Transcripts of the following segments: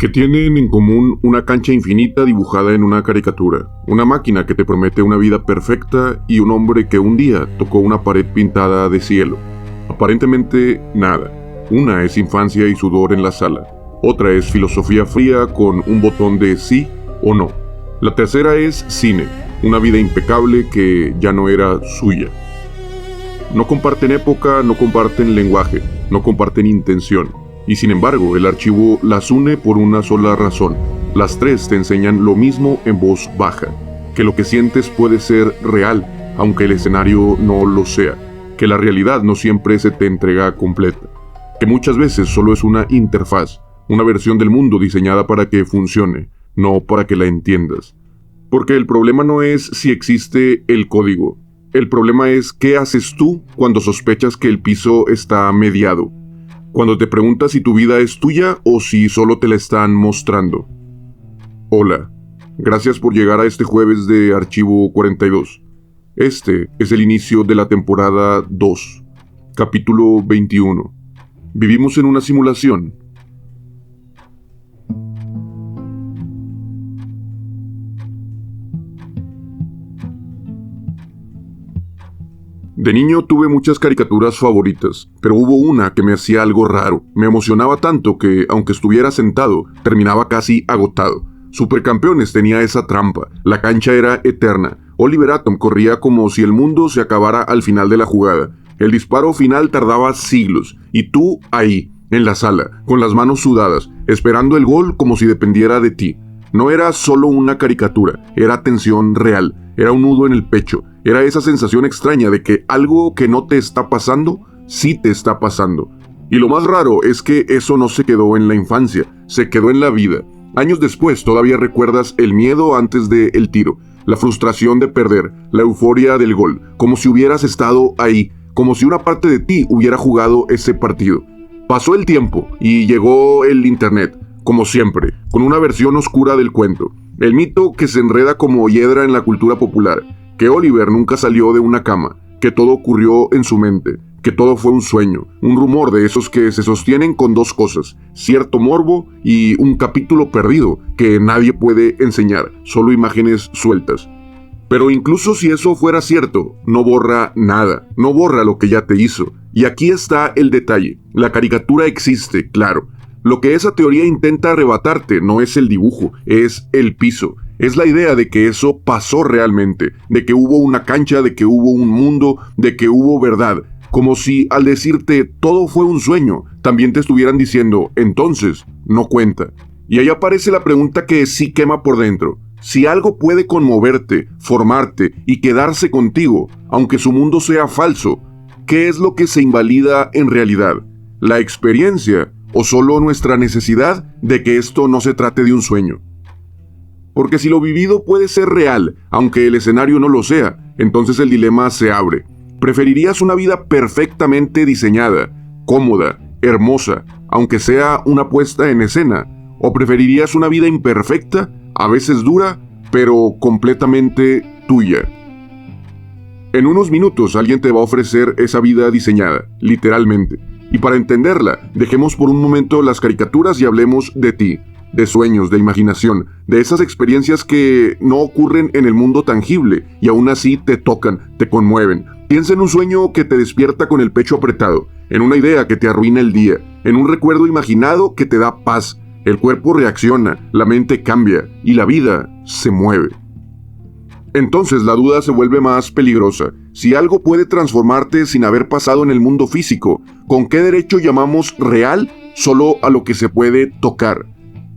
que tienen en común una cancha infinita dibujada en una caricatura, una máquina que te promete una vida perfecta y un hombre que un día tocó una pared pintada de cielo. Aparentemente nada. Una es infancia y sudor en la sala, otra es filosofía fría con un botón de sí o no. La tercera es cine, una vida impecable que ya no era suya. No comparten época, no comparten lenguaje, no comparten intención. Y sin embargo, el archivo las une por una sola razón. Las tres te enseñan lo mismo en voz baja, que lo que sientes puede ser real, aunque el escenario no lo sea, que la realidad no siempre se te entrega completa, que muchas veces solo es una interfaz, una versión del mundo diseñada para que funcione, no para que la entiendas. Porque el problema no es si existe el código, el problema es qué haces tú cuando sospechas que el piso está mediado. Cuando te preguntas si tu vida es tuya o si solo te la están mostrando. Hola, gracias por llegar a este jueves de Archivo 42. Este es el inicio de la temporada 2, capítulo 21. Vivimos en una simulación. De niño tuve muchas caricaturas favoritas, pero hubo una que me hacía algo raro. Me emocionaba tanto que, aunque estuviera sentado, terminaba casi agotado. Supercampeones tenía esa trampa. La cancha era eterna. Oliver Atom corría como si el mundo se acabara al final de la jugada. El disparo final tardaba siglos, y tú ahí, en la sala, con las manos sudadas, esperando el gol como si dependiera de ti. No era solo una caricatura, era tensión real, era un nudo en el pecho, era esa sensación extraña de que algo que no te está pasando, sí te está pasando. Y lo más raro es que eso no se quedó en la infancia, se quedó en la vida. Años después todavía recuerdas el miedo antes del tiro, la frustración de perder, la euforia del gol, como si hubieras estado ahí, como si una parte de ti hubiera jugado ese partido. Pasó el tiempo y llegó el internet. Como siempre, con una versión oscura del cuento, el mito que se enreda como hiedra en la cultura popular, que Oliver nunca salió de una cama, que todo ocurrió en su mente, que todo fue un sueño, un rumor de esos que se sostienen con dos cosas, cierto morbo y un capítulo perdido que nadie puede enseñar, solo imágenes sueltas. Pero incluso si eso fuera cierto, no borra nada, no borra lo que ya te hizo. Y aquí está el detalle, la caricatura existe, claro. Lo que esa teoría intenta arrebatarte no es el dibujo, es el piso. Es la idea de que eso pasó realmente, de que hubo una cancha, de que hubo un mundo, de que hubo verdad. Como si al decirte todo fue un sueño, también te estuvieran diciendo, entonces, no cuenta. Y ahí aparece la pregunta que sí quema por dentro. Si algo puede conmoverte, formarte y quedarse contigo, aunque su mundo sea falso, ¿qué es lo que se invalida en realidad? ¿La experiencia o solo nuestra necesidad de que esto no se trate de un sueño? Porque si lo vivido puede ser real, aunque el escenario no lo sea, entonces el dilema se abre. ¿Preferirías una vida perfectamente diseñada, cómoda, hermosa, aunque sea una puesta en escena? ¿O preferirías una vida imperfecta, a veces dura, pero completamente tuya? En unos minutos alguien te va a ofrecer esa vida diseñada, literalmente. Y para entenderla, dejemos por un momento las caricaturas y hablemos de ti, de sueños, de imaginación, de esas experiencias que no ocurren en el mundo tangible y aún así te tocan, te conmueven. Piensa en un sueño que te despierta con el pecho apretado, en una idea que te arruina el día, en un recuerdo imaginado que te da paz. El cuerpo reacciona, la mente cambia y la vida se mueve. Entonces la duda se vuelve más peligrosa. Si algo puede transformarte sin haber pasado en el mundo físico, ¿con qué derecho llamamos real solo a lo que se puede tocar?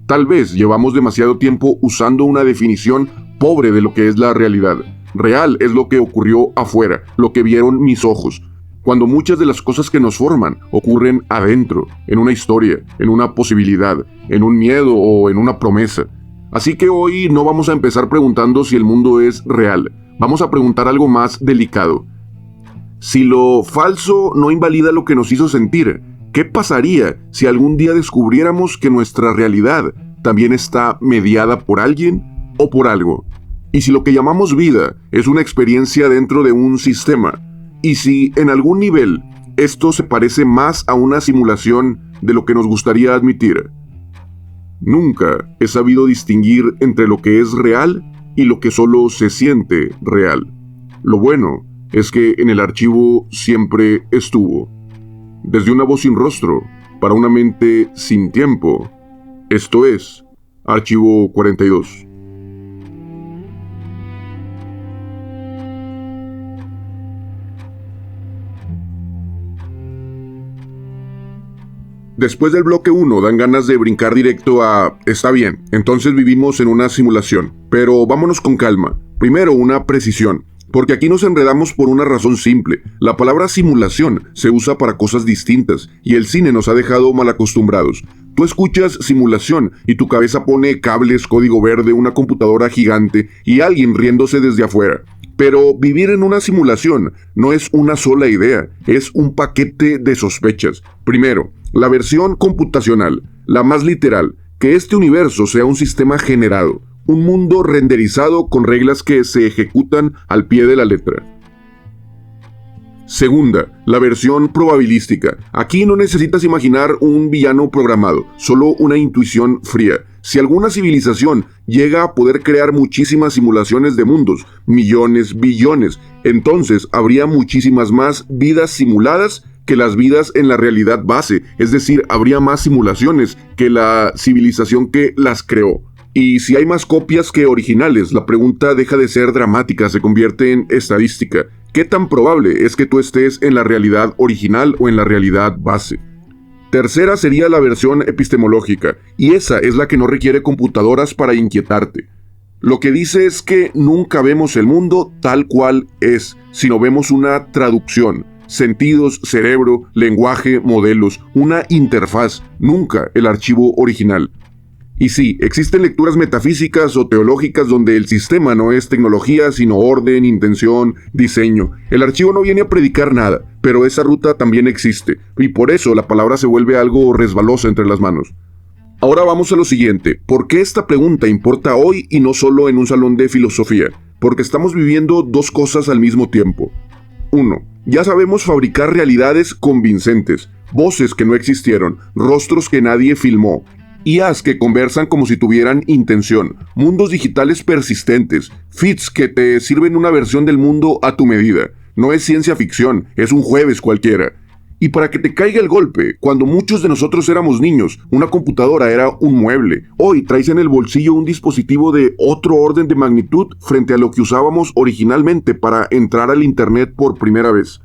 Tal vez llevamos demasiado tiempo usando una definición pobre de lo que es la realidad. Real es lo que ocurrió afuera, lo que vieron mis ojos, cuando muchas de las cosas que nos forman ocurren adentro, en una historia, en una posibilidad, en un miedo o en una promesa. Así que hoy no vamos a empezar preguntando si el mundo es real. Vamos a preguntar algo más delicado. Si lo falso no invalida lo que nos hizo sentir, ¿qué pasaría si algún día descubriéramos que nuestra realidad también está mediada por alguien o por algo? Y si lo que llamamos vida es una experiencia dentro de un sistema, y si en algún nivel esto se parece más a una simulación de lo que nos gustaría admitir. Nunca he sabido distinguir entre lo que es real y lo que solo se siente real. Lo bueno es que en el archivo siempre estuvo. Desde una voz sin rostro, para una mente sin tiempo. Esto es Archivo 42. Después del bloque 1 dan ganas de brincar directo a está bien, entonces vivimos en una simulación, pero vámonos con calma. Primero una precisión, porque aquí nos enredamos por una razón simple. La palabra simulación se usa para cosas distintas y el cine nos ha dejado mal acostumbrados. Tú escuchas simulación y tu cabeza pone cables, código verde, una computadora gigante y alguien riéndose desde afuera. Pero vivir en una simulación no es una sola idea, es un paquete de sospechas. Primero, la versión computacional, la más literal, que este universo sea un sistema generado, un mundo renderizado con reglas que se ejecutan al pie de la letra. Segunda, la versión probabilística. Aquí no necesitas imaginar un villano programado, solo una intuición fría. Si alguna civilización llega a poder crear muchísimas simulaciones de mundos, millones, billones, entonces habría muchísimas más vidas simuladas que las vidas en la realidad base, es decir, habría más simulaciones que la civilización que las creó. Y si hay más copias que originales, la pregunta deja de ser dramática, se convierte en estadística. ¿Qué tan probable es que tú estés en la realidad original o en la realidad base? Tercera sería la versión epistemológica, y esa es la que no requiere computadoras para inquietarte. Lo que dice es que nunca vemos el mundo tal cual es, sino vemos una traducción. Sentidos, cerebro, lenguaje, modelos, una interfaz, nunca el archivo original. Y sí, existen lecturas metafísicas o teológicas donde el sistema no es tecnología, sino orden, intención, diseño. El archivo no viene a predicar nada, pero esa ruta también existe, y por eso la palabra se vuelve algo resbalosa entre las manos. Ahora vamos a lo siguiente, ¿por qué esta pregunta importa hoy y no solo en un salón de filosofía? Porque estamos viviendo dos cosas al mismo tiempo. 1. Ya sabemos fabricar realidades convincentes, voces que no existieron, rostros que nadie filmó, IAs que conversan como si tuvieran intención, mundos digitales persistentes, feeds que te sirven una versión del mundo a tu medida. No es ciencia ficción, es un jueves cualquiera. Y para que te caiga el golpe, cuando muchos de nosotros éramos niños, una computadora era un mueble. Hoy traes en el bolsillo un dispositivo de otro orden de magnitud frente a lo que usábamos originalmente para entrar al internet por primera vez.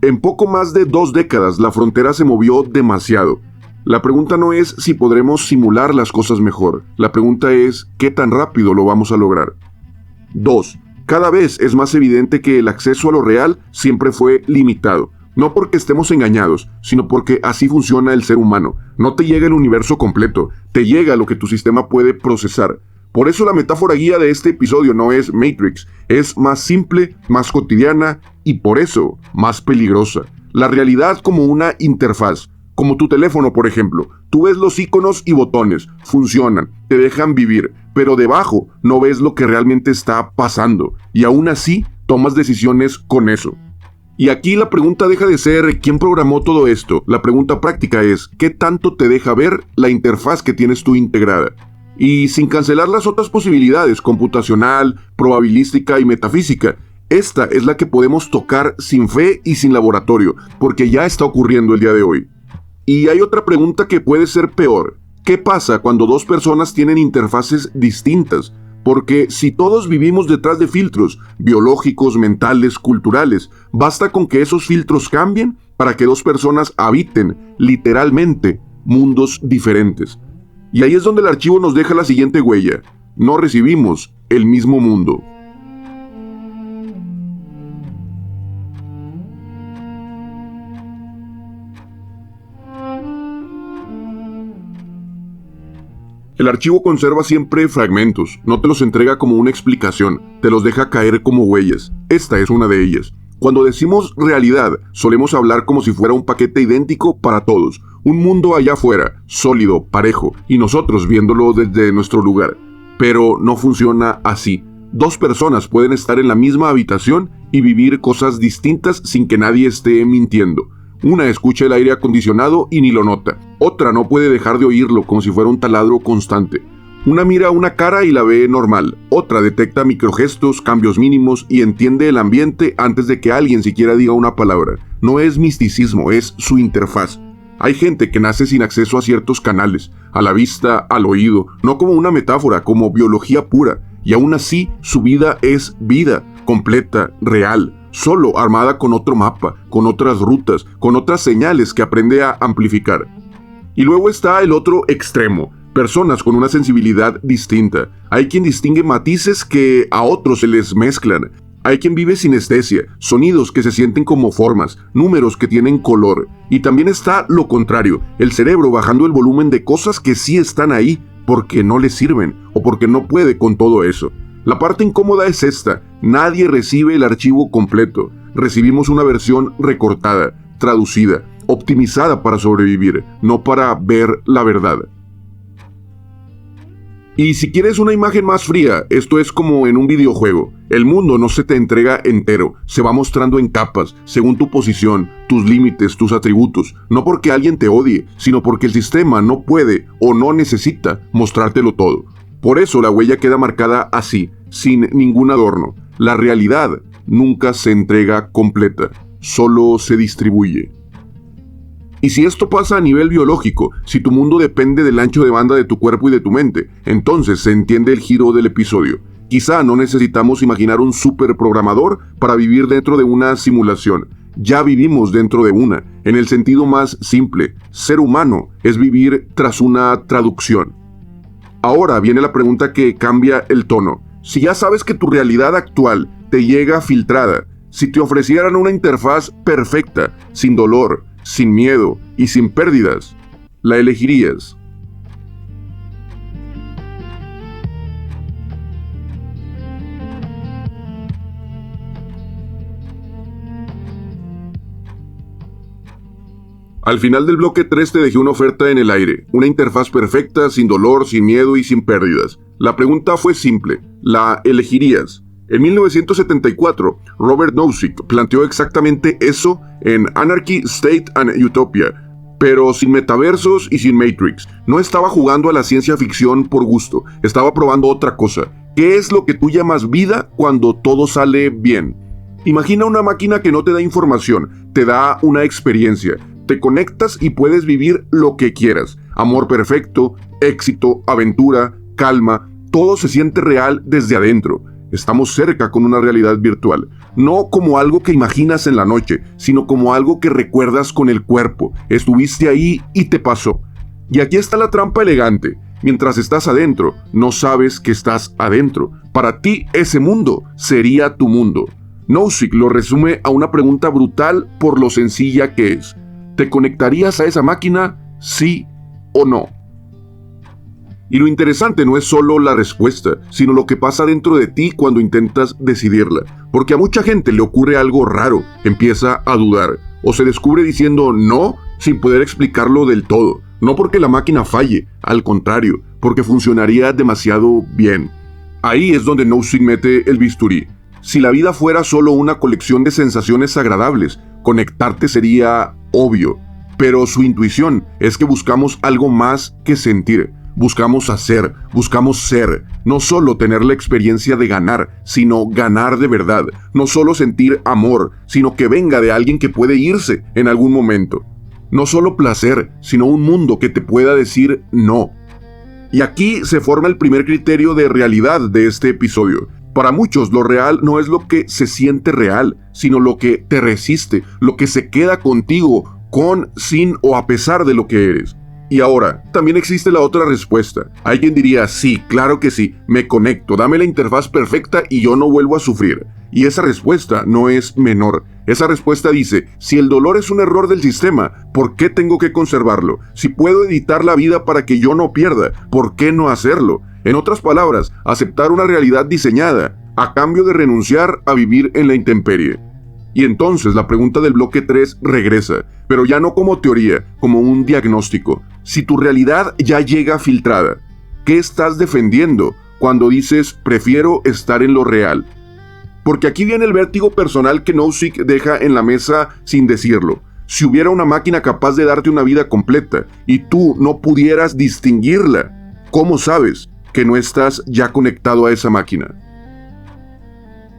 En poco más de 2 décadas la frontera se movió demasiado. La pregunta no es si podremos simular las cosas mejor, la pregunta es ¿qué tan rápido lo vamos a lograr? 2. Cada vez es más evidente que el acceso a lo real siempre fue limitado. No porque estemos engañados, sino porque así funciona el ser humano. No te llega el universo completo, te llega lo que tu sistema puede procesar. Por eso la metáfora guía de este episodio no es Matrix, es más simple, más cotidiana y por eso más peligrosa. La realidad como una interfaz. Como tu teléfono, por ejemplo. Tú ves los iconos y botones, funcionan, te dejan vivir, pero debajo no ves lo que realmente está pasando, y aún así tomas decisiones con eso. Y aquí la pregunta deja de ser ¿quién programó todo esto? La pregunta práctica es ¿qué tanto te deja ver la interfaz que tienes tú integrada? Y sin cancelar las otras posibilidades, computacional, probabilística y metafísica, esta es la que podemos tocar sin fe y sin laboratorio, porque ya está ocurriendo el día de hoy. Y hay otra pregunta que puede ser peor. ¿Qué pasa cuando dos personas tienen interfaces distintas? Porque si todos vivimos detrás de filtros biológicos, mentales, culturales, basta con que esos filtros cambien para que dos personas habiten, literalmente, mundos diferentes. Y ahí es donde el archivo nos deja la siguiente huella. No recibimos el mismo mundo. El archivo conserva siempre fragmentos, no te los entrega como una explicación, te los deja caer como huellas. Esta es una de ellas. Cuando decimos realidad, solemos hablar como si fuera un paquete idéntico para todos, un mundo allá afuera, sólido, parejo, y nosotros viéndolo desde nuestro lugar. Pero no funciona así. Dos personas pueden estar en la misma habitación y vivir cosas distintas sin que nadie esté mintiendo. Una escucha el aire acondicionado y ni lo nota. Otra no puede dejar de oírlo como si fuera un taladro constante. Una mira una cara y la ve normal. Otra detecta microgestos, cambios mínimos y entiende el ambiente antes de que alguien siquiera diga una palabra. No es misticismo, es su interfaz. Hay gente que nace sin acceso a ciertos canales, a la vista, al oído, no como una metáfora, como biología pura. Y aún así, su vida es vida, completa, real, solo armada con otro mapa, con otras rutas, con otras señales que aprende a amplificar. Y luego está el otro extremo, personas con una sensibilidad distinta. Hay quien distingue matices que a otros se les mezclan. Hay quien vive sinestesia, sonidos que se sienten como formas, números que tienen color. Y también está lo contrario, el cerebro bajando el volumen de cosas que sí están ahí, porque no le sirven o porque no puede con todo eso. La parte incómoda es esta: nadie recibe el archivo completo. Recibimos una versión recortada, traducida, optimizada para sobrevivir, no para ver la verdad. Y si quieres una imagen más fría, esto es como en un videojuego. El mundo no se te entrega entero, se va mostrando en capas, según tu posición, tus límites, tus atributos. No porque alguien te odie, sino porque el sistema no puede o no necesita mostrártelo todo. Por eso la huella queda marcada así, sin ningún adorno. La realidad nunca se entrega completa, solo se distribuye. Y si esto pasa a nivel biológico, si tu mundo depende del ancho de banda de tu cuerpo y de tu mente, entonces se entiende el giro del episodio. Quizá no necesitamos imaginar un superprogramador para vivir dentro de una simulación. Ya vivimos dentro de una. En el sentido más simple, ser humano es vivir tras una traducción. Ahora viene la pregunta que cambia el tono. Si ya sabes que tu realidad actual te llega filtrada, si te ofrecieran una interfaz perfecta, sin dolor, sin miedo y sin pérdidas, ¿la elegirías? Al final del bloque 3 te dejé una oferta en el aire, una interfaz perfecta, sin dolor, sin miedo y sin pérdidas. La pregunta fue simple: ¿la elegirías? En 1974, Robert Nozick planteó exactamente eso en Anarchy, State and Utopia, pero sin metaversos y sin Matrix. No estaba jugando a la ciencia ficción por gusto, estaba probando otra cosa. ¿Qué es lo que tú llamas vida cuando todo sale bien? Imagina una máquina que no te da información, te da una experiencia. Te conectas y puedes vivir lo que quieras. Amor perfecto, éxito, aventura, calma, todo se siente real desde adentro. Estamos cerca con una realidad virtual, no como algo que imaginas en la noche, sino como algo que recuerdas con el cuerpo. Estuviste ahí y te pasó. Y aquí está la trampa elegante. Mientras estás adentro, no sabes que estás adentro. Para ti, ese mundo sería tu mundo. Nozick lo resume a una pregunta brutal por lo sencilla que es: ¿te conectarías a esa máquina, sí o no? Y lo interesante no es solo la respuesta, sino lo que pasa dentro de ti cuando intentas decidirla. Porque a mucha gente le ocurre algo raro, empieza a dudar, o se descubre diciendo no sin poder explicarlo del todo. No porque la máquina falle, al contrario, porque funcionaría demasiado bien. Ahí es donde Nozick mete el bisturí. Si la vida fuera solo una colección de sensaciones agradables, conectarte sería obvio. Pero su intuición es que buscamos algo más que sentir. Buscamos hacer, buscamos ser, no solo tener la experiencia de ganar, sino ganar de verdad, no solo sentir amor, sino que venga de alguien que puede irse en algún momento. No solo placer, sino un mundo que te pueda decir no. Y aquí se forma el primer criterio de realidad de este episodio. Para muchos lo real no es lo que se siente real, sino lo que te resiste, lo que se queda contigo, con, sin o a pesar de lo que eres. Y ahora, también existe la otra respuesta. Hay quien diría, sí, claro que sí, me conecto, dame la interfaz perfecta y yo no vuelvo a sufrir. Y esa respuesta no es menor. Esa respuesta dice, si el dolor es un error del sistema, ¿por qué tengo que conservarlo? Si puedo editar la vida para que yo no pierda, ¿por qué no hacerlo? En otras palabras, aceptar una realidad diseñada, a cambio de renunciar a vivir en la intemperie. Y entonces la pregunta del bloque 3 regresa, pero ya no como teoría, como un diagnóstico. Si tu realidad ya llega filtrada, ¿qué estás defendiendo cuando dices prefiero estar en lo real? Porque aquí viene el vértigo personal que Nozick deja en la mesa sin decirlo. Si hubiera una máquina capaz de darte una vida completa y tú no pudieras distinguirla, ¿cómo sabes que no estás ya conectado a esa máquina?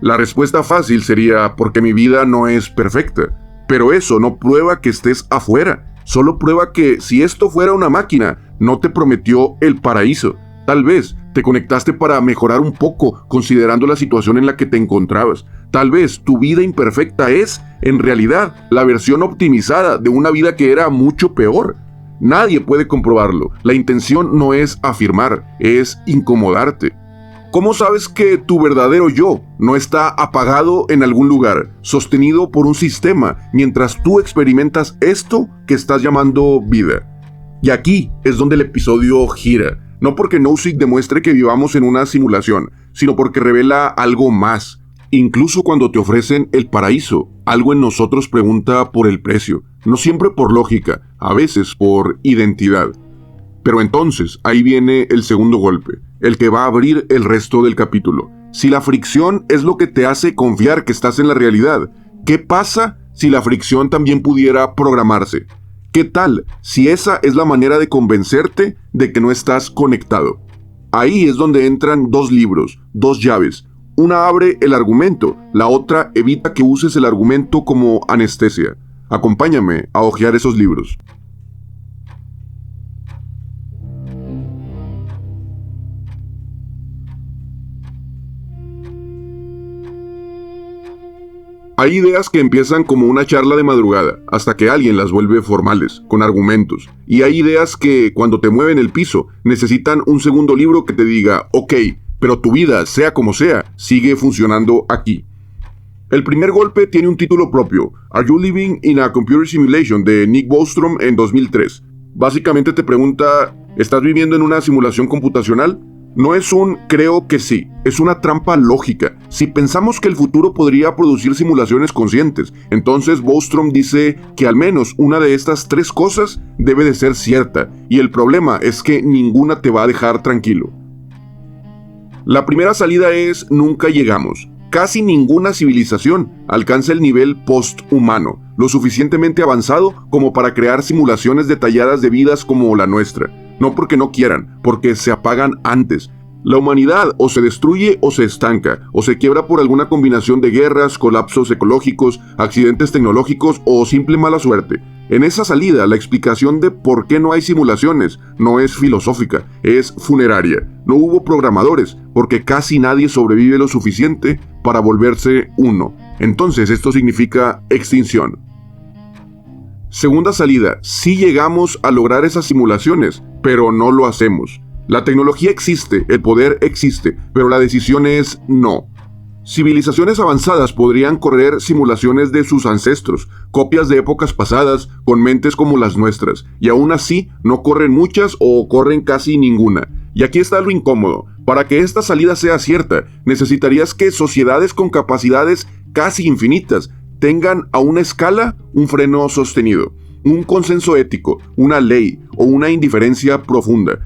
La respuesta fácil sería porque mi vida no es perfecta, pero eso no prueba que estés afuera, solo prueba que si esto fuera una máquina, no te prometió el paraíso. Tal vez te conectaste para mejorar un poco considerando la situación en la que te encontrabas. Tal vez tu vida imperfecta es, en realidad, la versión optimizada de una vida que era mucho peor. Nadie puede comprobarlo. La intención no es afirmar, es incomodarte. ¿Cómo sabes que tu verdadero yo no está apagado en algún lugar, sostenido por un sistema, mientras tú experimentas esto que estás llamando vida? Y aquí es donde el episodio gira, no porque Nozick demuestre que vivamos en una simulación, sino porque revela algo más. Incluso cuando te ofrecen el paraíso, algo en nosotros pregunta por el precio, no siempre por lógica, a veces por identidad. Pero entonces, ahí viene el segundo golpe, el que va a abrir el resto del capítulo. Si la fricción es lo que te hace confiar que estás en la realidad, ¿qué pasa si la fricción también pudiera programarse? ¿Qué tal si esa es la manera de convencerte de que no estás conectado? Ahí es donde entran dos libros, dos llaves. Una abre el argumento, la otra evita que uses el argumento como anestesia. Acompáñame a hojear esos libros. Hay ideas que empiezan como una charla de madrugada, hasta que alguien las vuelve formales, con argumentos. Y hay ideas que, cuando te mueven el piso, necesitan un segundo libro que te diga, ok, pero tu vida, sea como sea, sigue funcionando aquí. El primer golpe tiene un título propio, Are You Living in a Computer Simulation?, de Nick Bostrom en 2003. Básicamente te pregunta, ¿estás viviendo en una simulación computacional? No es un creo que sí, es una trampa lógica. Si pensamos que el futuro podría producir simulaciones conscientes, entonces Bostrom dice que al menos una de estas tres cosas debe de ser cierta, y el problema es que ninguna te va a dejar tranquilo. La primera salida es nunca llegamos. Casi ninguna civilización alcanza el nivel post-humano, lo suficientemente avanzado como para crear simulaciones detalladas de vidas como la nuestra. No porque no quieran, porque se apagan antes. La humanidad o se destruye o se estanca, o se quiebra por alguna combinación de guerras, colapsos ecológicos, accidentes tecnológicos o simple mala suerte. En esa salida, la explicación de por qué no hay simulaciones no es filosófica, es funeraria. No hubo programadores, porque casi nadie sobrevive lo suficiente para volverse uno. Entonces esto significa extinción. Segunda salida, sí llegamos a lograr esas simulaciones, pero no lo hacemos. La tecnología existe, el poder existe, pero la decisión es no. Civilizaciones avanzadas podrían correr simulaciones de sus ancestros, copias de épocas pasadas, con mentes como las nuestras, y aún así no corren muchas o corren casi ninguna. Y aquí está lo incómodo. Para que esta salida sea cierta, necesitarías que sociedades con capacidades casi infinitas tengan a una escala un freno sostenido, un consenso ético, una ley o una indiferencia profunda.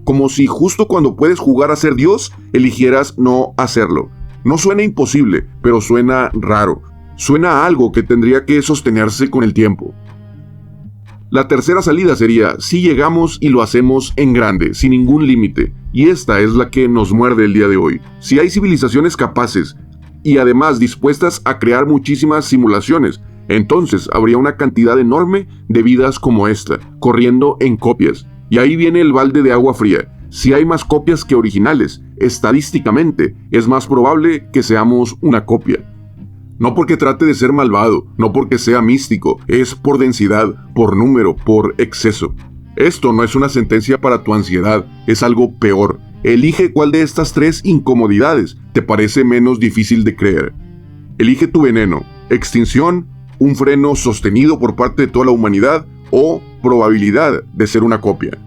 Como si justo cuando puedes jugar a ser Dios, eligieras no hacerlo. No suena imposible, pero suena raro. Suena a algo que tendría que sostenerse con el tiempo. La tercera salida sería, si llegamos y lo hacemos en grande, sin ningún límite. Y esta es la que nos muerde el día de hoy. Si hay civilizaciones capaces y además dispuestas a crear muchísimas simulaciones, entonces habría una cantidad enorme de vidas como esta, corriendo en copias. Y ahí viene el balde de agua fría. Si hay más copias que originales, estadísticamente es más probable que seamos una copia. No porque trate de ser malvado, no porque sea místico, es por densidad, por número, por exceso. Esto no es una sentencia para tu ansiedad, es algo peor. Elige cuál de estas tres incomodidades te parece menos difícil de creer. Elige tu veneno, extinción, un freno sostenido por parte de toda la humanidad o probabilidad de ser una copia.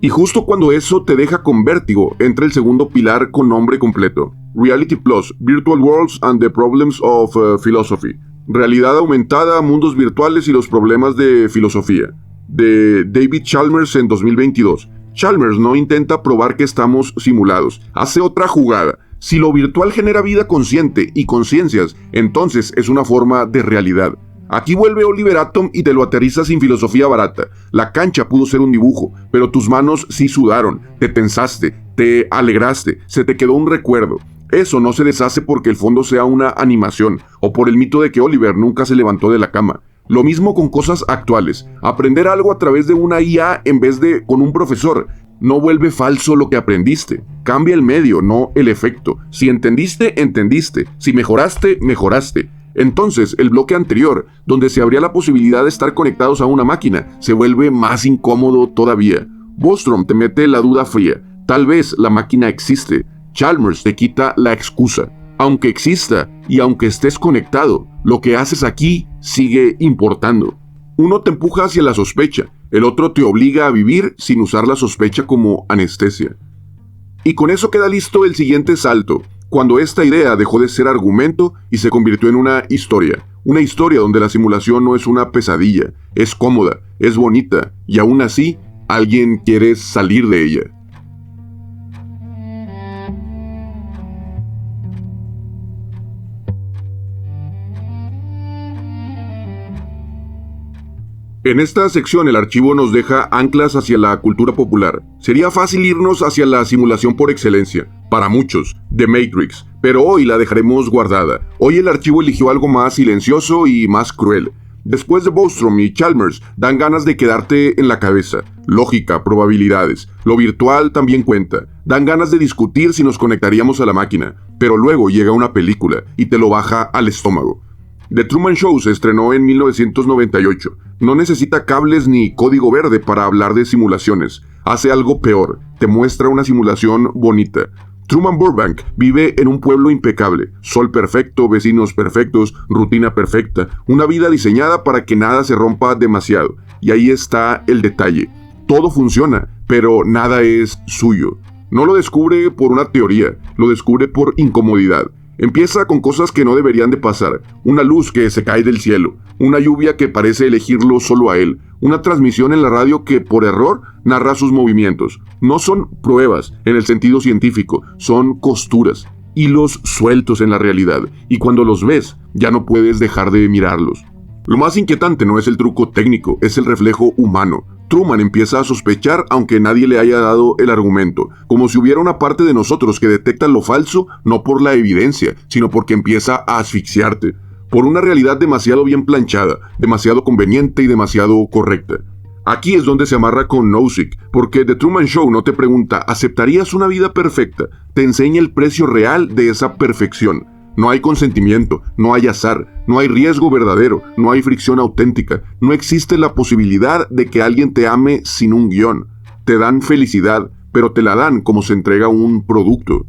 Y justo cuando eso te deja con vértigo, entra el segundo pilar con nombre completo. Reality Plus, Virtual Worlds and the Problems of Philosophy. Realidad aumentada, mundos virtuales y los problemas de filosofía. De David Chalmers en 2022. Chalmers no intenta probar que estamos simulados, hace otra jugada. Si lo virtual genera vida consciente y conciencias, entonces es una forma de realidad. Aquí vuelve Oliver Atom y te lo aterriza sin filosofía barata. La cancha pudo ser un dibujo, pero tus manos sí sudaron, te tensaste, te alegraste, se te quedó un recuerdo. Eso no se deshace porque el fondo sea una animación, o por el mito de que Oliver nunca se levantó de la cama. Lo mismo con cosas actuales. Aprender algo a través de una IA en vez de con un profesor no vuelve falso lo que aprendiste. Cambia el medio, no el efecto. Si entendiste, entendiste. Si mejoraste, mejoraste. Entonces, el bloque anterior, donde se abría la posibilidad de estar conectados a una máquina, se vuelve más incómodo todavía. Bostrom te mete la duda fría. Tal vez la máquina existe. Chalmers te quita la excusa. Aunque exista y aunque estés conectado, lo que haces aquí sigue importando. Uno te empuja hacia la sospecha, el otro te obliga a vivir sin usar la sospecha como anestesia. Y con eso queda listo el siguiente salto, cuando esta idea dejó de ser argumento y se convirtió en una historia donde la simulación no es una pesadilla, es cómoda, es bonita, y aún así, alguien quiere salir de ella. En esta sección el archivo nos deja anclas hacia la cultura popular. Sería fácil irnos hacia la simulación por excelencia, para muchos, The Matrix, pero hoy la dejaremos guardada. Hoy el archivo eligió algo más silencioso y más cruel. Después de Bostrom y Chalmers, dan ganas de quedarte en la cabeza. Lógica, probabilidades. Lo virtual también cuenta. Dan ganas de discutir si nos conectaríamos a la máquina, pero luego llega una película y te lo baja al estómago. The Truman Show se estrenó en 1998. No necesita cables ni código verde para hablar de simulaciones. Hace algo peor, te muestra una simulación bonita. Truman Burbank vive en un pueblo impecable, sol perfecto, vecinos perfectos, rutina perfecta, una vida diseñada para que nada se rompa demasiado. Y ahí está el detalle. Todo funciona, pero nada es suyo. No lo descubre por una teoría, lo descubre por incomodidad. Empieza con cosas que no deberían de pasar, una luz que se cae del cielo, una lluvia que parece elegirlo solo a él, una transmisión en la radio que por error narra sus movimientos. No son pruebas en el sentido científico, son costuras, hilos sueltos en la realidad, y cuando los ves ya no puedes dejar de mirarlos. Lo más inquietante no es el truco técnico, es el reflejo humano. Truman empieza a sospechar aunque nadie le haya dado el argumento, como si hubiera una parte de nosotros que detecta lo falso no por la evidencia, sino porque empieza a asfixiarte, por una realidad demasiado bien planchada, demasiado conveniente y demasiado correcta. Aquí es donde se amarra con Nozick, porque The Truman Show no te pregunta ¿aceptarías una vida perfecta? Te enseña el precio real de esa perfección. No hay consentimiento, no hay azar, no hay riesgo verdadero, no hay fricción auténtica, no existe la posibilidad de que alguien te ame sin un guión. Te dan felicidad, pero te la dan como se entrega un producto.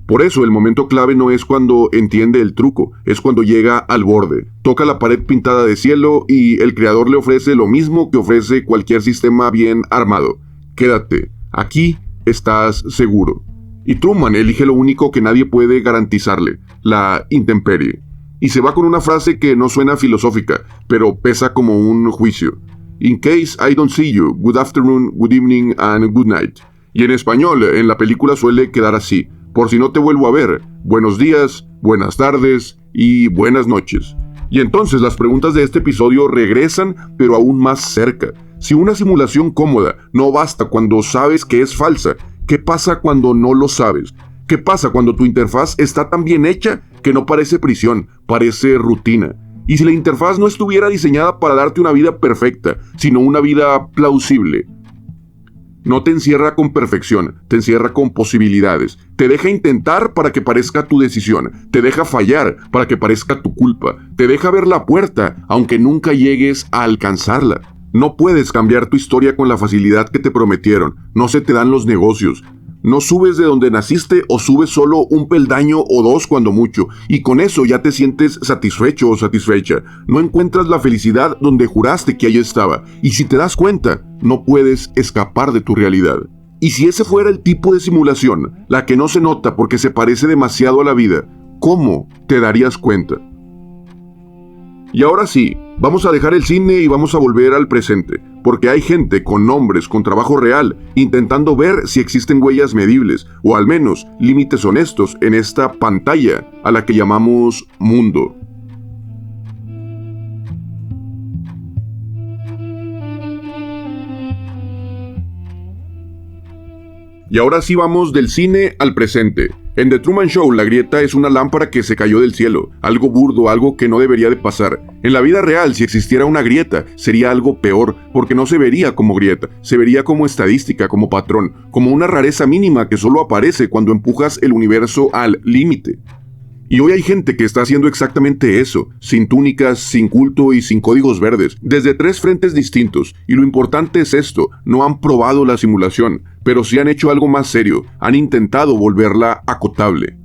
Por eso el momento clave no es cuando entiende el truco, es cuando llega al borde, toca la pared pintada de cielo y el creador le ofrece lo mismo que ofrece cualquier sistema bien armado. Quédate, aquí estás seguro. Y Truman elige lo único que nadie puede garantizarle, la intemperie. Y se va con una frase que no suena filosófica, pero pesa como un juicio. In case I don't see you, good afternoon, good evening and good night. Y en español, en la película suele quedar así. Por si no te vuelvo a ver, buenos días, buenas tardes y buenas noches. Y entonces las preguntas de este episodio regresan, pero aún más cerca. Si una simulación cómoda no basta cuando sabes que es falsa, ¿qué pasa cuando no lo sabes? ¿Qué pasa cuando tu interfaz está tan bien hecha que no parece prisión, parece rutina? Y si la interfaz no estuviera diseñada para darte una vida perfecta, sino una vida plausible. No te encierra con perfección, te encierra con posibilidades. Te deja intentar para que parezca tu decisión. Te deja fallar para que parezca tu culpa. Te deja ver la puerta, aunque nunca llegues a alcanzarla. No puedes cambiar tu historia con la facilidad que te prometieron. No se te dan los negocios. No subes de donde naciste o subes solo un peldaño o dos cuando mucho, y con eso ya te sientes satisfecho o satisfecha. No encuentras la felicidad donde juraste que ahí estaba, y si te das cuenta, no puedes escapar de tu realidad. Y si ese fuera el tipo de simulación, la que no se nota porque se parece demasiado a la vida, ¿cómo te darías cuenta? Y ahora sí, vamos a dejar el cine y vamos a volver al presente, porque hay gente con nombres, con trabajo real, intentando ver si existen huellas medibles, o al menos límites honestos en esta pantalla a la que llamamos mundo. Y ahora sí vamos del cine al presente. En The Truman Show, la grieta es una lámpara que se cayó del cielo, algo burdo, algo que no debería de pasar. En la vida real, si existiera una grieta, sería algo peor, porque no se vería como grieta, se vería como estadística, como patrón, como una rareza mínima que solo aparece cuando empujas el universo al límite. Y hoy hay gente que está haciendo exactamente eso, sin túnicas, sin culto y sin códigos verdes, desde 3 frentes distintos. Y lo importante es esto, no han probado la simulación, pero sí han hecho algo más serio, han intentado volverla acotable.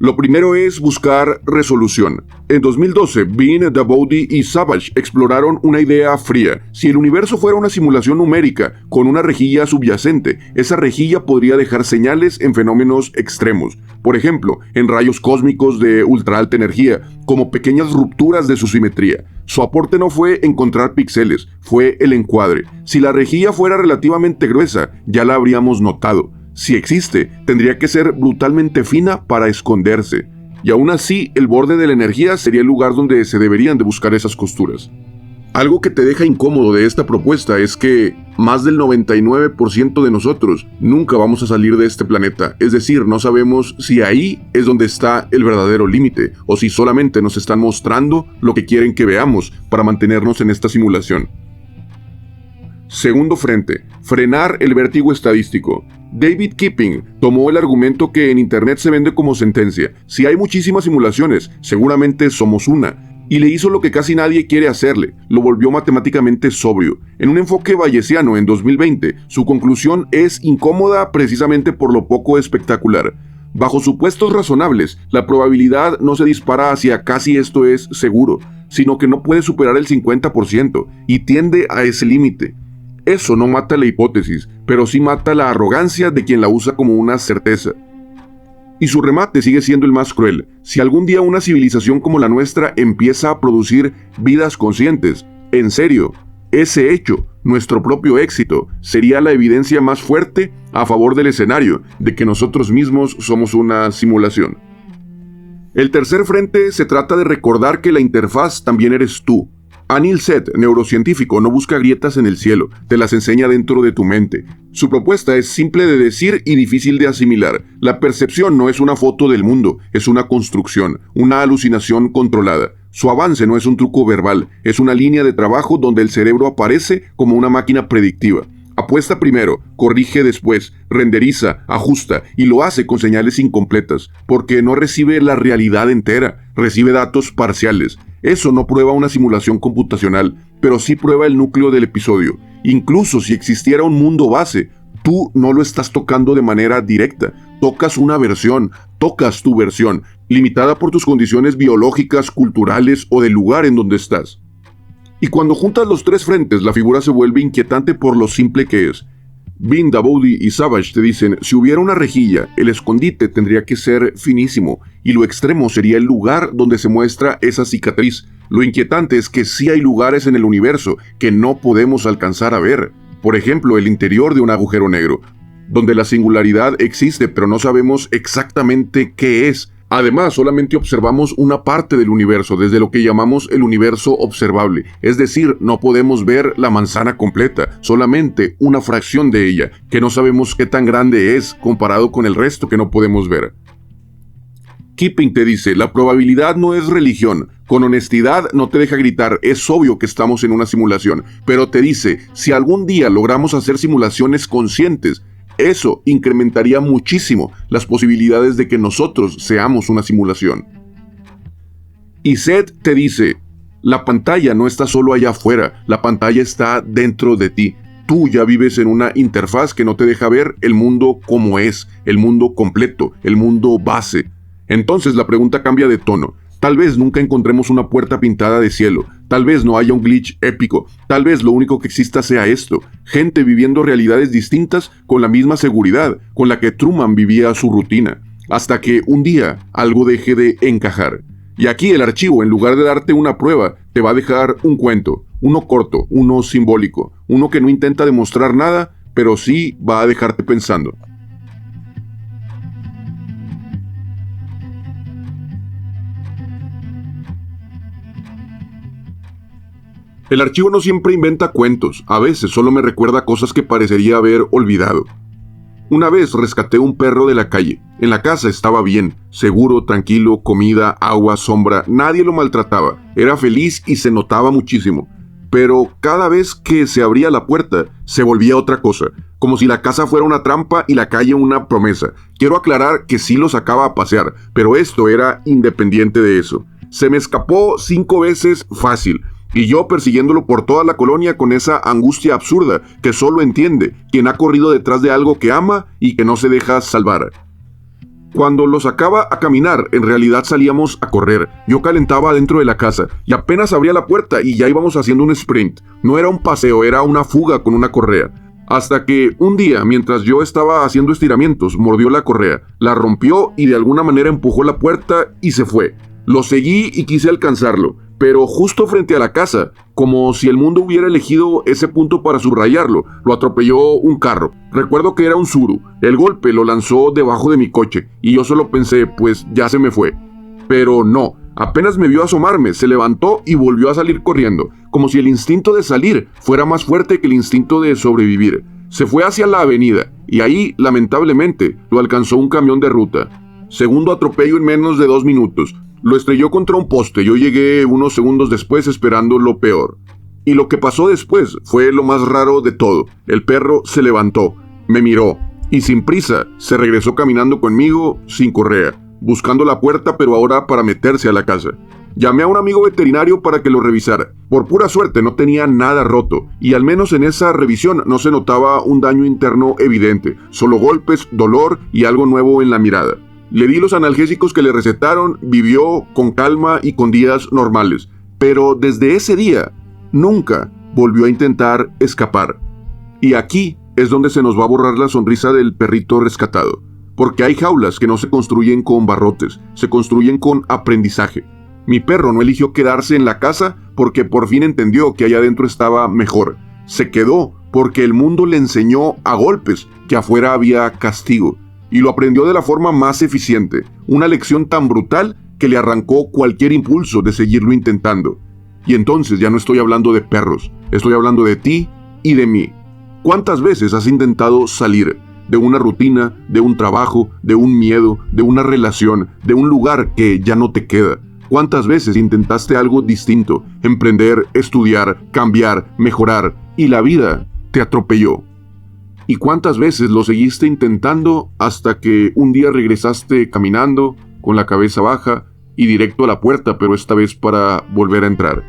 Lo primero es buscar resolución. En 2012, Bean, Dabowdi y Savage exploraron una idea fría. Si el universo fuera una simulación numérica con una rejilla subyacente, esa rejilla podría dejar señales en fenómenos extremos. Por ejemplo, en rayos cósmicos de ultra alta energía, como pequeñas rupturas de su simetría. Su aporte no fue encontrar píxeles, fue el encuadre. Si la rejilla fuera relativamente gruesa, ya la habríamos notado. Si existe, tendría que ser brutalmente fina para esconderse. Y aún así, el borde de la energía sería el lugar donde se deberían de buscar esas costuras. Algo que te deja incómodo de esta propuesta es que más del 99% de nosotros nunca vamos a salir de este planeta. Es decir, no sabemos si ahí es donde está el verdadero límite o si solamente nos están mostrando lo que quieren que veamos para mantenernos en esta simulación. Segundo frente, frenar el vértigo estadístico. David Kipping tomó el argumento que en Internet se vende como sentencia. Si hay muchísimas simulaciones, seguramente somos una. Y le hizo lo que casi nadie quiere hacerle, lo volvió matemáticamente sobrio. En un enfoque bayesiano en 2020, su conclusión es incómoda precisamente por lo poco espectacular. Bajo supuestos razonables, la probabilidad no se dispara hacia casi esto es seguro, sino que no puede superar el 50% y tiende a ese límite. Eso no mata la hipótesis, pero sí mata la arrogancia de quien la usa como una certeza. Y su remate sigue siendo el más cruel. Si algún día una civilización como la nuestra empieza a producir vidas conscientes, en serio, ese hecho, nuestro propio éxito, sería la evidencia más fuerte a favor del escenario de que nosotros mismos somos una simulación. El tercer frente se trata de recordar que la interfaz también eres tú. Anil Seth, neurocientífico, no busca grietas en el cielo, te las enseña dentro de tu mente. Su propuesta es simple de decir y difícil de asimilar. La percepción no es una foto del mundo, es una construcción, una alucinación controlada. Su avance no es un truco verbal, es una línea de trabajo donde el cerebro aparece como una máquina predictiva. Apuesta primero, corrige después, renderiza, ajusta y lo hace con señales incompletas, porque no recibe la realidad entera, recibe datos parciales. Eso no prueba una simulación computacional, pero sí prueba el núcleo del episodio. Incluso si existiera un mundo base, tú no lo estás tocando de manera directa. Tocas una versión, tocas tu versión, limitada por tus condiciones biológicas, culturales o del lugar en donde estás. Y cuando juntas los 3 frentes, la figura se vuelve inquietante por lo simple que es. Bean, Dabowdi y Savage te dicen, si hubiera una rejilla, el escondite tendría que ser finísimo, y lo extremo sería el lugar donde se muestra esa cicatriz. Lo inquietante es que sí hay lugares en el universo que no podemos alcanzar a ver. Por ejemplo, el interior de un agujero negro, donde la singularidad existe, pero no sabemos exactamente qué es. Además, solamente observamos una parte del universo, desde lo que llamamos el universo observable. Es decir, no podemos ver la manzana completa, solamente una fracción de ella, que no sabemos qué tan grande es comparado con el resto que no podemos ver. Kipping te dice, la probabilidad no es religión. Con honestidad no te deja gritar, es obvio que estamos en una simulación, pero te dice, si algún día logramos hacer simulaciones conscientes, eso incrementaría muchísimo las posibilidades de que nosotros seamos una simulación. Y Seth te dice, la pantalla no está solo allá afuera, la pantalla está dentro de ti. Tú ya vives en una interfaz que no te deja ver el mundo como es, el mundo completo, el mundo base. Entonces la pregunta cambia de tono. Tal vez nunca encontremos una puerta pintada de cielo, tal vez no haya un glitch épico, tal vez lo único que exista sea esto, gente viviendo realidades distintas con la misma seguridad con la que Truman vivía su rutina, hasta que un día algo deje de encajar. Y aquí el archivo, en lugar de darte una prueba, te va a dejar un cuento, uno corto, uno simbólico, uno que no intenta demostrar nada, pero sí va a dejarte pensando. El archivo no siempre inventa cuentos, a veces solo me recuerda cosas que parecería haber olvidado. Una vez rescaté un perro de la calle. En la casa estaba bien, seguro, tranquilo, comida, agua, sombra, nadie lo maltrataba. Era feliz y se notaba muchísimo. Pero cada vez que se abría la puerta, se volvía otra cosa, como si la casa fuera una trampa y la calle una promesa. Quiero aclarar que sí lo sacaba a pasear, pero esto era independiente de eso. Se me escapó 5 veces fácil, y yo persiguiéndolo por toda la colonia con esa angustia absurda que solo entiende quien ha corrido detrás de algo que ama y que no se deja salvar. Cuando lo sacaba a caminar, en realidad salíamos a correr. Yo calentaba dentro de la casa y apenas abría la puerta y ya íbamos haciendo un sprint. No era un paseo, era una fuga con una correa. Hasta que un día, mientras yo estaba haciendo estiramientos, mordió la correa, la rompió y de alguna manera empujó la puerta y se fue. Lo seguí y quise alcanzarlo, pero justo frente a la casa, como si el mundo hubiera elegido ese punto para subrayarlo, lo atropelló un carro. Recuerdo que era un Tsuru. El golpe lo lanzó debajo de mi coche y yo solo pensé, pues ya se me fue. Pero no, apenas me vio asomarme, se levantó y volvió a salir corriendo, como si el instinto de salir fuera más fuerte que el instinto de sobrevivir. Se fue hacia la avenida y ahí, lamentablemente, lo alcanzó un camión de ruta. Segundo atropello en menos de 2 minutos. Lo estrelló contra un poste. Yo llegué unos segundos después esperando lo peor. Y lo que pasó después fue lo más raro de todo. El perro se levantó, me miró y sin prisa se regresó caminando conmigo sin correa, buscando la puerta pero ahora para meterse a la casa. Llamé a un amigo veterinario para que lo revisara. Por pura suerte no tenía nada roto y al menos en esa revisión no se notaba un daño interno evidente, solo golpes, dolor y algo nuevo en la mirada. Le di los analgésicos que le recetaron, vivió con calma y con días normales, pero desde ese día nunca volvió a intentar escapar. Y aquí es donde se nos va a borrar la sonrisa del perrito rescatado, porque hay jaulas que no se construyen con barrotes, se construyen con aprendizaje. Mi perro no eligió quedarse en la casa porque por fin entendió que allá adentro estaba mejor. Se quedó porque el mundo le enseñó a golpes que afuera había castigo. Y lo aprendió de la forma más eficiente, una lección tan brutal que le arrancó cualquier impulso de seguirlo intentando. Y entonces ya no estoy hablando de perros, estoy hablando de ti y de mí. ¿Cuántas veces has intentado salir de una rutina, de un trabajo, de un miedo, de una relación, de un lugar que ya no te queda? ¿Cuántas veces intentaste algo distinto, emprender, estudiar, cambiar, mejorar, y la vida te atropelló? ¿Y cuántas veces lo seguiste intentando hasta que un día regresaste caminando, con la cabeza baja y directo a la puerta, pero esta vez para volver a entrar?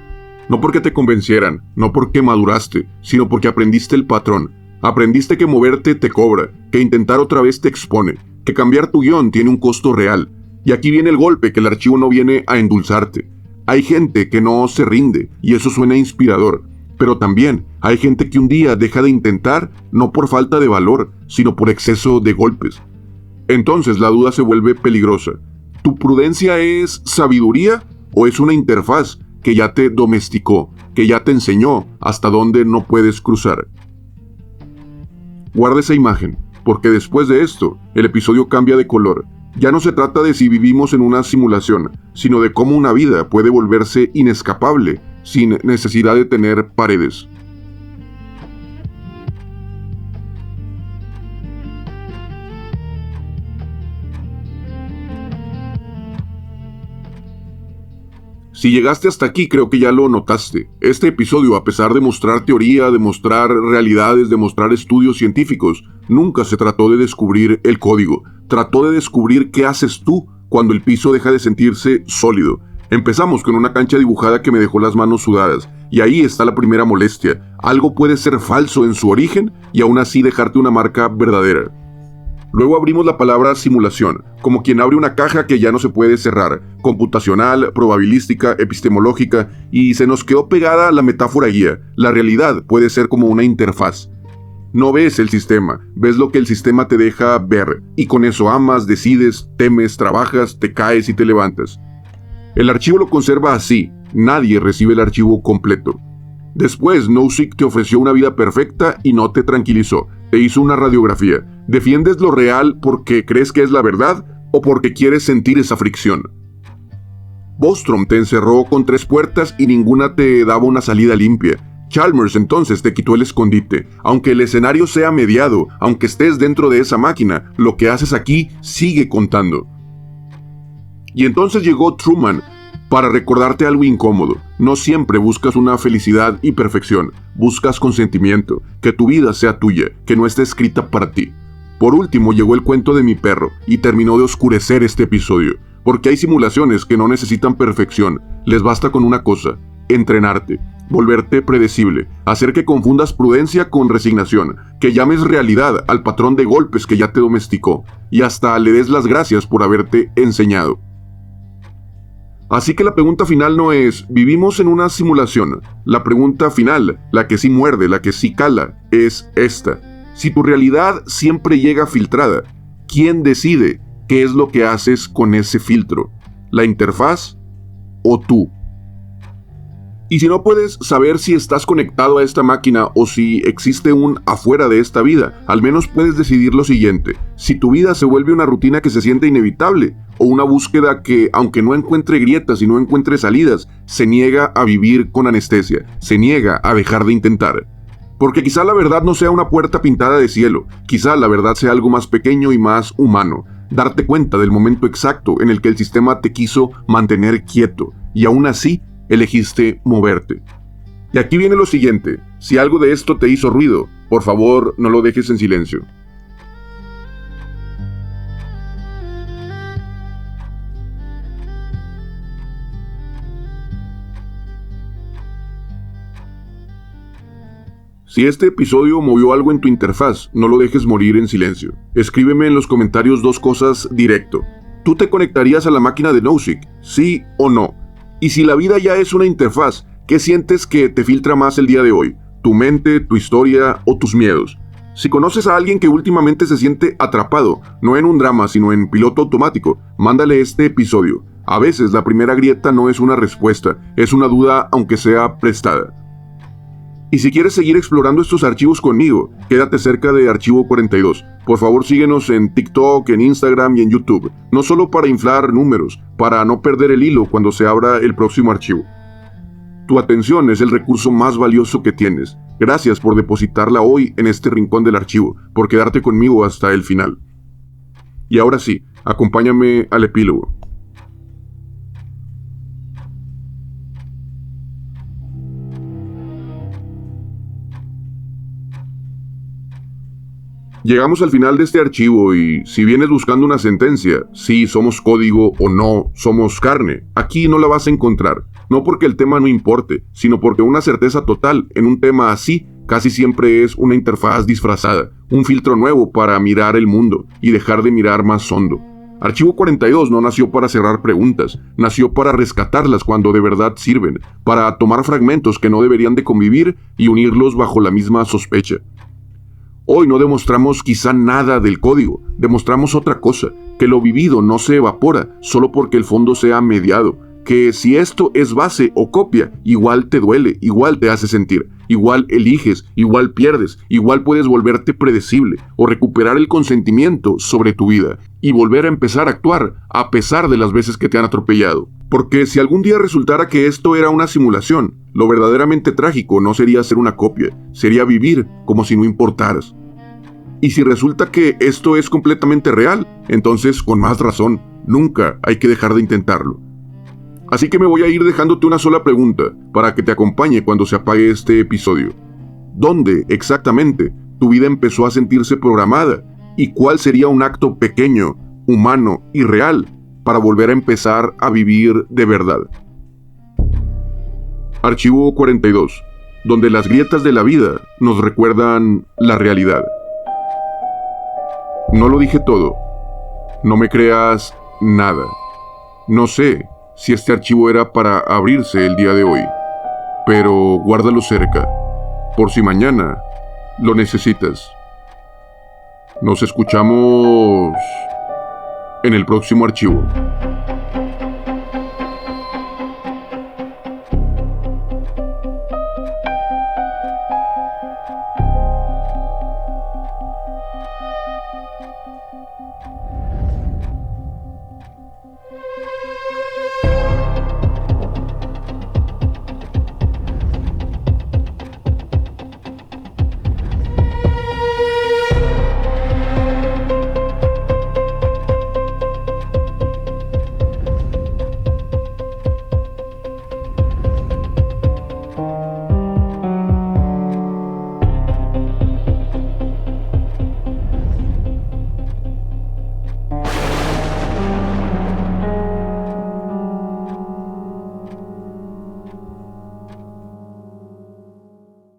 No porque te convencieran, no porque maduraste, sino porque aprendiste el patrón. Aprendiste que moverte te cobra, que intentar otra vez te expone, que cambiar tu guión tiene un costo real. Y aquí viene el golpe, que el archivo no viene a endulzarte. Hay gente que no se rinde, y eso suena inspirador. Pero también hay gente que un día deja de intentar, no por falta de valor, sino por exceso de golpes. Entonces la duda se vuelve peligrosa. ¿Tu prudencia es sabiduría o es una interfaz que ya te domesticó, que ya te enseñó hasta dónde no puedes cruzar? Guarda esa imagen, porque después de esto, el episodio cambia de color. Ya no se trata de si vivimos en una simulación, sino de cómo una vida puede volverse inescapable sin necesidad de tener paredes. Si llegaste hasta aquí, creo que ya lo notaste. Este episodio, a pesar de mostrar teoría, de mostrar realidades, de mostrar estudios científicos, nunca se trató de descubrir el código. Trató de descubrir qué haces tú cuando el piso deja de sentirse sólido. Empezamos con una cancha dibujada que me dejó las manos sudadas, y ahí está la primera molestia. Algo puede ser falso en su origen y aún así dejarte una marca verdadera. Luego abrimos la palabra simulación, como quien abre una caja que ya no se puede cerrar, computacional, probabilística, epistemológica, y se nos quedó pegada la metáfora guía. La realidad puede ser como una interfaz. No ves el sistema, ves lo que el sistema te deja ver, y con eso amas, decides, temes, trabajas, te caes y te levantas. El archivo lo conserva así, nadie recibe el archivo completo. Después, Nozick te ofreció una vida perfecta y no te tranquilizó, te hizo una radiografía. ¿Defiendes lo real porque crees que es la verdad o porque quieres sentir esa fricción? Bostrom te encerró con 3 puertas y ninguna te daba una salida limpia. Chalmers entonces te quitó el escondite. Aunque el escenario sea mediado, aunque estés dentro de esa máquina, lo que haces aquí sigue contando. Y entonces llegó Truman para recordarte algo incómodo. No siempre buscas una felicidad y perfección. Buscas consentimiento, que tu vida sea tuya, que no esté escrita para ti. Por último llegó el cuento de mi perro y terminó de oscurecer este episodio. Porque hay simulaciones que no necesitan perfección. Les basta con una cosa: entrenarte, volverte predecible, hacer que confundas prudencia con resignación, que llames realidad al patrón de golpes que ya te domesticó, y hasta le des las gracias por haberte enseñado. Así que la pregunta final no es: ¿vivimos en una simulación? La pregunta final, la que sí muerde, la que sí cala, es esta: si tu realidad siempre llega filtrada, ¿quién decide qué es lo que haces con ese filtro? ¿La interfaz o tú? Y si no puedes saber si estás conectado a esta máquina o si existe un afuera de esta vida, al menos puedes decidir lo siguiente: si tu vida se vuelve una rutina que se siente inevitable, o una búsqueda que, aunque no encuentre grietas y no encuentre salidas, se niega a vivir con anestesia, se niega a dejar de intentar. Porque quizá la verdad no sea una puerta pintada de cielo, quizá la verdad sea algo más pequeño y más humano: darte cuenta del momento exacto en el que el sistema te quiso mantener quieto, y aún así elegiste moverte. Y aquí viene lo siguiente: si algo de esto te hizo ruido, por favor no lo dejes en silencio. Si este episodio movió algo en tu interfaz, no lo dejes morir en silencio. Escríbeme en los comentarios 2 cosas directo. ¿Tú te conectarías a la máquina de Nozick? ¿Sí o no? Y si la vida ya es una interfaz, ¿qué sientes que te filtra más el día de hoy? ¿Tu mente, tu historia o tus miedos? Si conoces a alguien que últimamente se siente atrapado, no en un drama sino en piloto automático, mándale este episodio. A veces la primera grieta no es una respuesta, es una duda aunque sea prestada. Y si quieres seguir explorando estos archivos conmigo, quédate cerca de Archivo 42. Por favor síguenos en TikTok, en Instagram y en YouTube. No solo para inflar números, para no perder el hilo cuando se abra el próximo archivo. Tu atención es el recurso más valioso que tienes. Gracias por depositarla hoy en este rincón del archivo, por quedarte conmigo hasta el final. Y ahora sí, acompáñame al epílogo. Llegamos al final de este archivo y si vienes buscando una sentencia, si somos código o no somos carne, aquí no la vas a encontrar. No porque el tema no importe, sino porque una certeza total en un tema así casi siempre es una interfaz disfrazada, un filtro nuevo para mirar el mundo y dejar de mirar más hondo. Archivo 42 no nació para cerrar preguntas, nació para rescatarlas cuando de verdad sirven, para tomar fragmentos que no deberían de convivir y unirlos bajo la misma sospecha. Hoy no demostramos quizá nada del código, demostramos otra cosa: que lo vivido no se evapora solo porque el fondo sea mediado, que si esto es base o copia, igual te duele, igual te hace sentir, igual eliges, igual pierdes, igual puedes volverte predecible o recuperar el consentimiento sobre tu vida y volver a empezar a actuar a pesar de las veces que te han atropellado. Porque si algún día resultara que esto era una simulación, lo verdaderamente trágico no sería ser una copia, sería vivir como si no importaras. Y si resulta que esto es completamente real, entonces con más razón, nunca hay que dejar de intentarlo. Así que me voy a ir dejándote una sola pregunta para que te acompañe cuando se apague este episodio. ¿Dónde exactamente tu vida empezó a sentirse programada? ¿Y cuál sería un acto pequeño, humano y real para volver a empezar a vivir de verdad? Archivo 42, donde las grietas de la vida nos recuerdan la realidad. No lo dije todo. No me creas nada. No sé si este archivo era para abrirse el día de hoy, pero guárdalo cerca, por si mañana lo necesitas. Nos escuchamos en el próximo archivo.